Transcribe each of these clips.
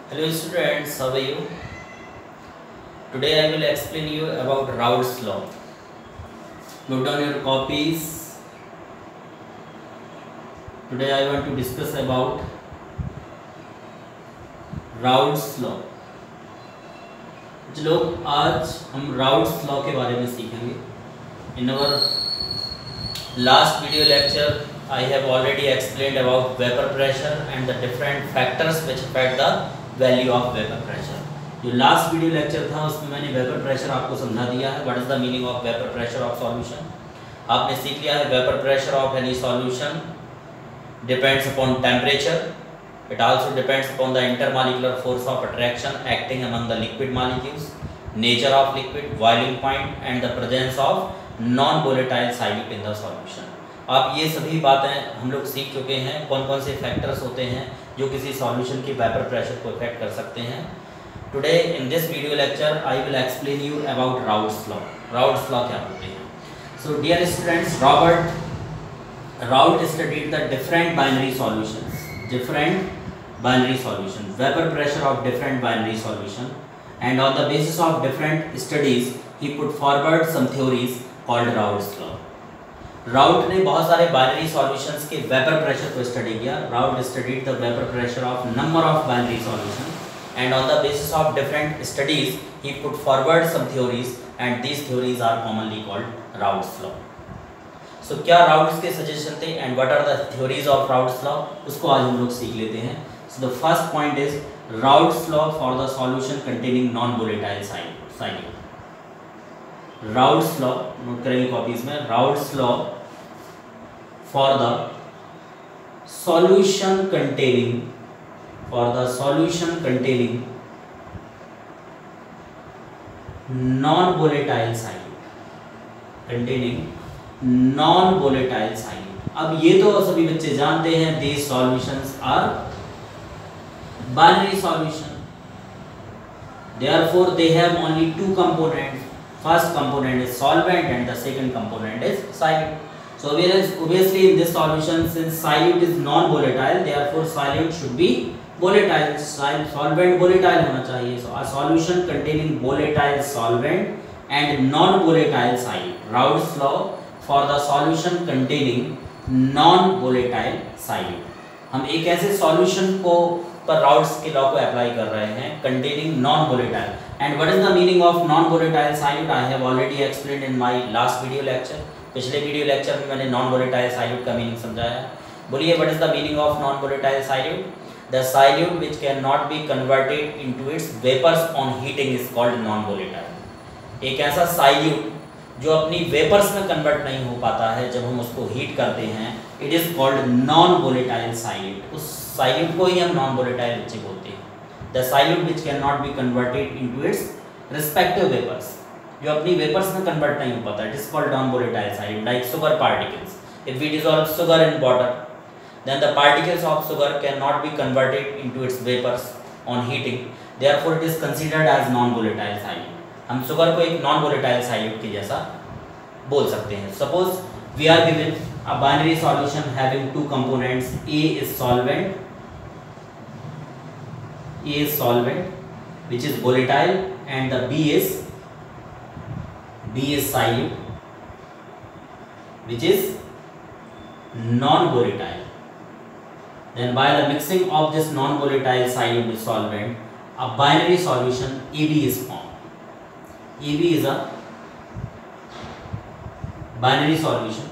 Hello students, how are you? Today I will explain you about Raoult's law. Note down your copies. Today I want to discuss about Raoult's law. चलो आज हम Raoult's law के बारे में सीखेंगे. In our last video lecture I have already explained about vapor pressure and the different factors which affect the value of vapor pressure. जो last video lecture था उसमें मैंने वेपर प्रेशर आपको समझा दिया है. What is the meaning of vapour pressure of solution. आपने सीख लिया है vapour pressure of any solution depends upon temperature. It also depends upon the intermolecular force of attraction acting among the liquid molecules, nature of liquid, boiling point and the presence of non volatile solute in the solution. आप ये सभी बातें हम लोग सीख चुके हैं. कौन कौन से फैक्टर्स होते हैं जो किसी सॉल्यूशन की वेपर प्रेशर को इफेक्ट कर सकते हैं. Today in this video lecture I will explain you about Raoult's law. Raoult's law क्या होते हैं? So dear students, Raoult studied the different binary solutions, vapor pressure of different binary solution, and on the basis of different studies he put forward some theories called Raoult's law. Raoult ने बहुत सारे binary solutions के vapor pressure को study किया. Raoult studied the vapor pressure of number of binary solutions. And on the basis of different studies he put forward some theories and these theories are commonly called Raoult's law. So क्या Raoult's के suggestion थे and what are the theories of Raoult's law, उसको आज हम लोग सीख लेते हैं. So the first point is Raoult's law for the solution containing non-volatile solute. Raoult's law note करेंगे कॉपीज में. Raoult's law for the solution containing non-volatile solute. अब ये तो सभी बच्चे जानते हैं these solutions are binary solution. Therefore they have only two components. First component is solvent and the second component is solute. So obviously in this solution, since solute is non-volatile, therefore solute should be volatile. Solvent volatile होना चाहिए. So a solution containing volatile solvent and non-volatile solute. Raoult's law for the solution containing non-volatile solute. हम एक ऐसे solution को पर Raoult's के law को apply कर रहे हैं containing non-volatile. And what is the meaning of non-volatile solute? I have already explained in my last video lecture. पिछले वीडियो लेक्चर में मैंने non-volatile solute का मीनिंग समझाया. बोलिए what is the meaning of non-volatile solute? The solute which cannot be converted into its vapors on heating is called non-volatile. एक ऐसा solute जो अपनी वेपर्स में कन्वर्ट नहीं हो पाता है जब हम उसको हीट करते हैं, it is called non-volatile solute. उस solute को ही हम नॉन-वोलेटाइल बच्चे बोलते हैं. The solute which cannot be converted into its respective vapors, जो अपनी वेपर्स में कन्वर्ट नहीं हो पाता, it is called non-volatile solute. Like sugar particles, if we dissolve sugar in water, then the particles of sugar cannot be converted into its vapors on heating, therefore it is considered as non-volatile solute. हम sugar को एक non-volatile solute के जैसा बोल सकते हैं. Suppose we are given a binary solution having two components. A is solvent which is volatile and the B is solute which is non-volatile. Then by the mixing of this non-volatile solute with solvent, a binary solution AB is formed. AB is a binary solution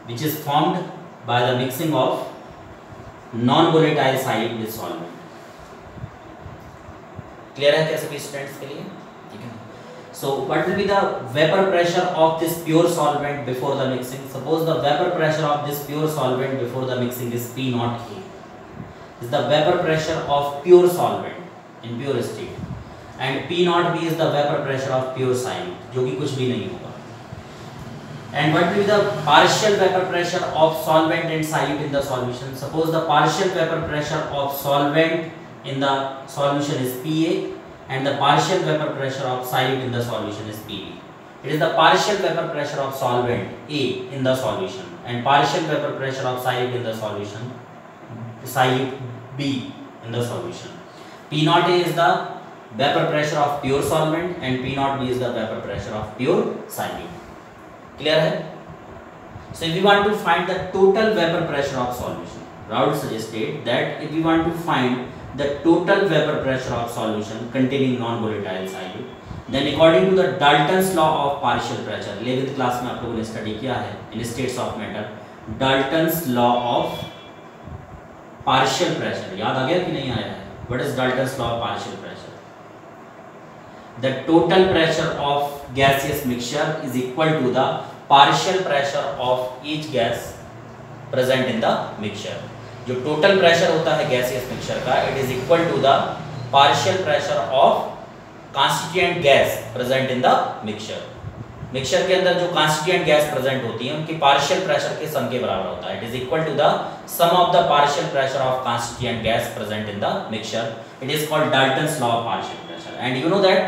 which is formed by the mixing of non-volatile solute with solvent. Clear है क्या सभी students के लिए? ठीक है. So what will be the vapor pressure of this pure solvent before the mixing? Suppose the vapor pressure of this pure solvent before the mixing is P naught A. Is the vapor pressure of pure solvent in pure state, and P naught B is the vapor pressure of pure solute, जो कि कुछ भी नहीं होगा. And what will be the partial vapor pressure of solvent and solute in the solution? Suppose the partial vapor pressure of solvent in the solution is PA and the partial vapor pressure of solute in the solution is PB. It is the partial vapor pressure of solvent A in the solution and partial vapor pressure of solute in the solution, solute B in the solution. P naught A is the vapor pressure of pure solvent and P naught B is the vapor pressure of pure solute. Clear है? So if we want to find the total vapor pressure of solution, Raoult suggested that if we want to find the total vapor pressure of solution containing non-volatile solute, then according to the Dalton's law of partial pressure, 11th class में आप लोगों ने study किया है in states of matter, Dalton's law of partial pressure, याद आ गया कि नहीं आया है? What is Dalton's law of partial pressure? The total pressure of gaseous mixture is equal to the partial pressure of each gas present in the mixture. जो total pressure होता है gaseous mixture का, it is equal to the partial pressure of constituent gas present in the mixture. Mixture के अंदर जो constituent gas present होती है उनकी पार्शियल प्रेशर के सम के बराबर होता है. It is equal to the sum of the partial pressure of constituent gas present in the mixture. It is called Dalton's law of partial pressure. And you know that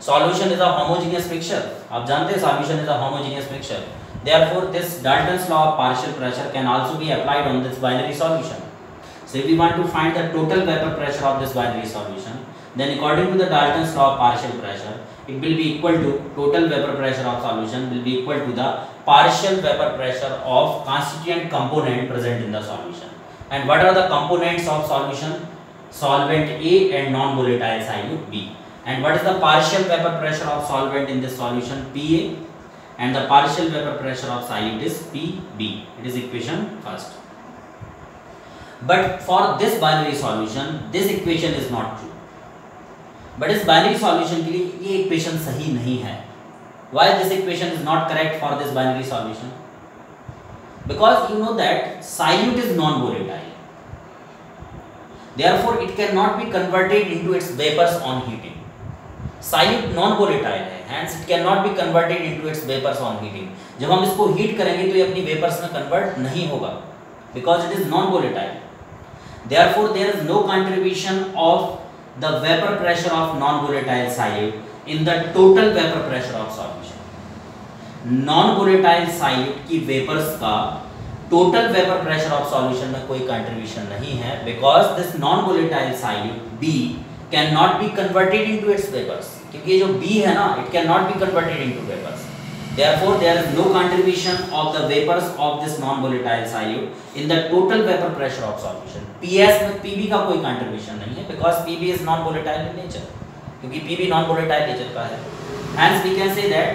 solution is a homogeneous mixture. आप जानते हैं solution is a homogeneous mixture. Therefore, this Dalton's law of partial pressure can also be applied on this binary solution. So, if we want to find the total vapor pressure of this binary solution, then according to the Dalton's law of partial pressure, it will be equal to total vapor pressure of solution will be equal to the partial vapor pressure of constituent component present in the solution. And what are the components of solution? Solvent A and non-volatile solute B. And what is the partial vapor pressure of solvent in this solution? PA, and the partial vapor pressure of solute is PB. It is equation first. But for this binary solution, this equation is not true. But इस binary solution के लिए ये equation सही नहीं है. Why this equation is not correct for this binary solution? Because you know that solute is non-volatile. Therefore, it cannot be converted into its vapors on heating. Solute non-volatile है, hence it cannot be converted into its vapors on heating. जब हम इसको heat करेंगे तो ये अपनी vapours में convert नहीं होगा, because it is non-volatile. Therefore, there is no contribution of the vapor pressure of non-volatile solute in the total vapor pressure of solution. Non-volatile solute की वेपर्स का total vapor pressure of solution में कोई contribution नहीं है, because this non-volatile solute B cannot be converted into its vapors. क्योंकि जो B है ना, it cannot be converted into vapors. Therefore, there is no contribution of the vapors of this non-volatile solute in the total vapor pressure of solution. PS में PB का कोई contribution नहीं है, because PB is non-volatile in nature. क्योंकि PB non-volatile nature का है. Hence, we can say that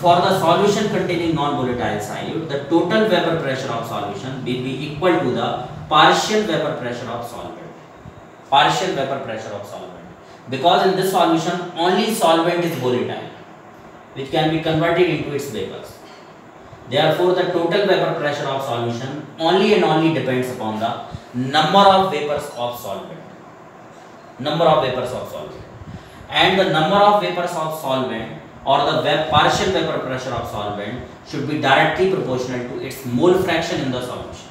for the solution containing non-volatile solute, the total vapor pressure of solution will be equal to the partial vapor pressure of solvent. Partial vapor pressure of solvent, because in this solution only solvent is volatile, which can be converted into its vapors. Therefore, the total vapor pressure of solution only and only depends upon the number of vapors of solvent. Number of vapors of solvent, and the number of vapors of solvent or the partial vapor pressure of solvent should be directly proportional to its mole fraction in the solution.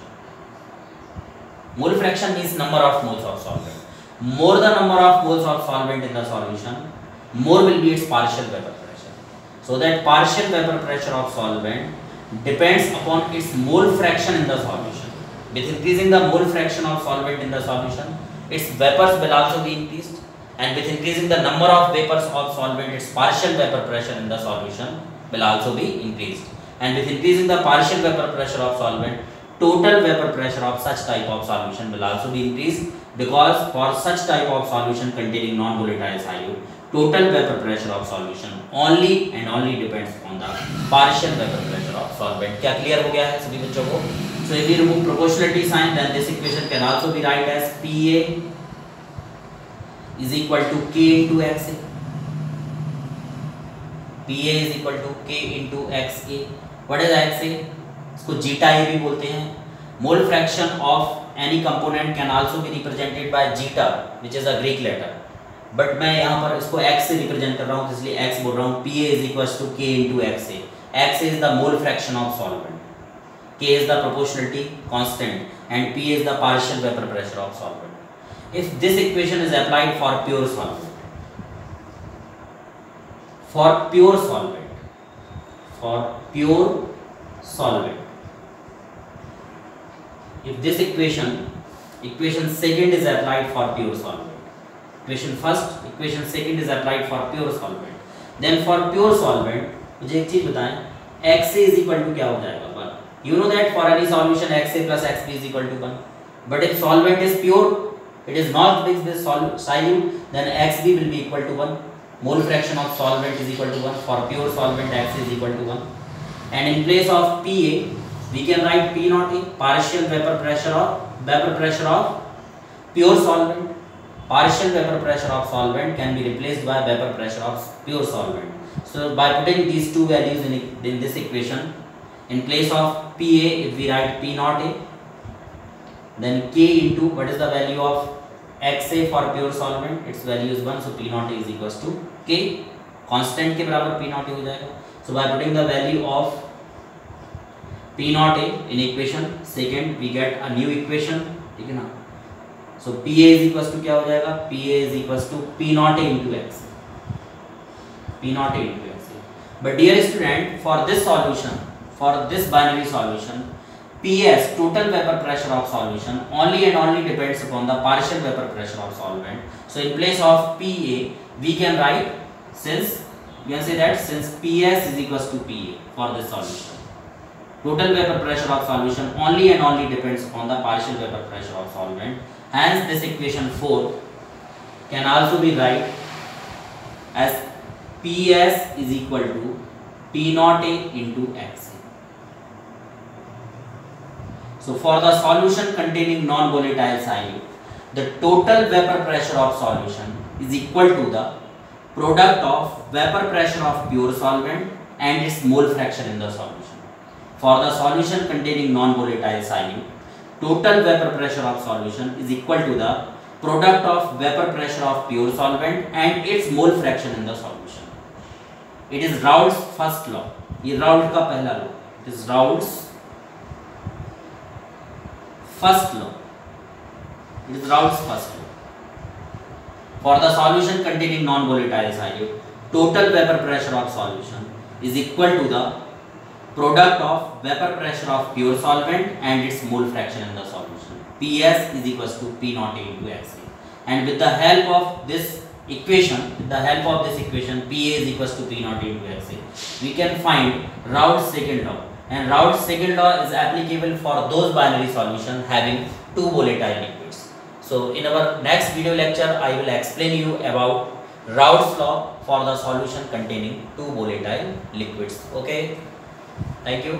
Mole fraction means number of moles of solvent. More the number of moles of solvent in the solution, more will be its partial vapor pressure. So that partial vapor pressure of solvent depends upon its mole fraction in the solution. With increasing the mole fraction of solvent in the solution, its vapors will also be increased, and with increasing the number of vapors of solvent, its partial vapor pressure in the solution will also be increased. And with increasing the partial vapor pressure of solvent, total vapor pressure of such type of solution will also be increased, because for such type of solution containing non-volatile solute, total vapor pressure of solution only and only depends on the partial vapor pressure of solvent. क्या clear हो गया है सभी बच्चों को? So if we remove proportionality sign, then this equation can also be write as PA is equal to K into XA. PA is equal to K into XA. What is XA? इसको zeta ए भी बोलते हैं. Mole fraction of any component can also be represented by zeta, which is a Greek letter. But मैं यहाँ पर इसको x से represent कर रहा हूँ, इसलिए x बोल रहा हूँ. PA is equals to K into XA. XA is the mole fraction of solvent. K is the proportionality constant, and P is the partial vapor pressure of solvent. If this equation is applied for pure solvent, if this equation second is applied for pure solvent, Equation first, equation second is applied for pure solvent. Then for pure solvent, मुझे एक चीज बताएं, XA is equal to क्या हो जाएगा 1. You know that for any solution XA plus XB is equal to 1. But if solvent is pure, it is not mixed with solute, then XB will be equal to 1. Mole fraction of solvent is equal to 1. For pure solvent, X is equal to 1. And in place of PA, we can write P naught A, partial vapor pressure of pure solvent. Partial vapor pressure of solvent can be replaced by vapor pressure of pure solvent. So by putting these two values in this equation, in place of PA, if we write P naught A, then K into what is the value of XA for pure solvent? Its value is 1, so P naught A is equals to K. Constant के बराबर P naught A हो जाएगा. So by putting the value of P naught A in equation second, we get a new equation, ठीक है ना? So PA is equals to क्या हो जाएगा? PA is equals to P naught A into XA. P naught A into XA. But dear student, for this solution, for this binary solution, PS, total vapor pressure of solution, only and only depends upon the partial vapor pressure of solvent. So in place of PA, we can write, since we can say that since PS is equals to PA for this solution, total vapor pressure of solution only and only depends upon the partial vapor pressure of solvent. Hence this equation 4 can also be write as PS is equal to P naught A into XA. So for the solution containing non-volatile solute, the total vapor pressure of solution is equal to the product of vapor pressure of pure solvent and its mole fraction in the solution. For the solution containing non-volatile solute, total vapor pressure of solution is equal to the product of vapor pressure of pure solvent and its mole fraction in the solution. It is Raoult's first law. ये Raoult का पहला law. It is Raoult's first law. It is Raoult's first law. For the solution containing non-volatile solute, total vapor pressure of solution is equal to the product of vapor pressure of pure solvent and its mole fraction in the solution. PS is equals to P naught A into XA. And with the help of this equation, PA is equals to P naught A into XA, we can find Raoult's second law. And Raoult's second law is applicable for those binary solutions having two volatile liquids. So in our next video lecture, I will explain you about Raoult's law for the solution containing two volatile liquids. Okay, thank you.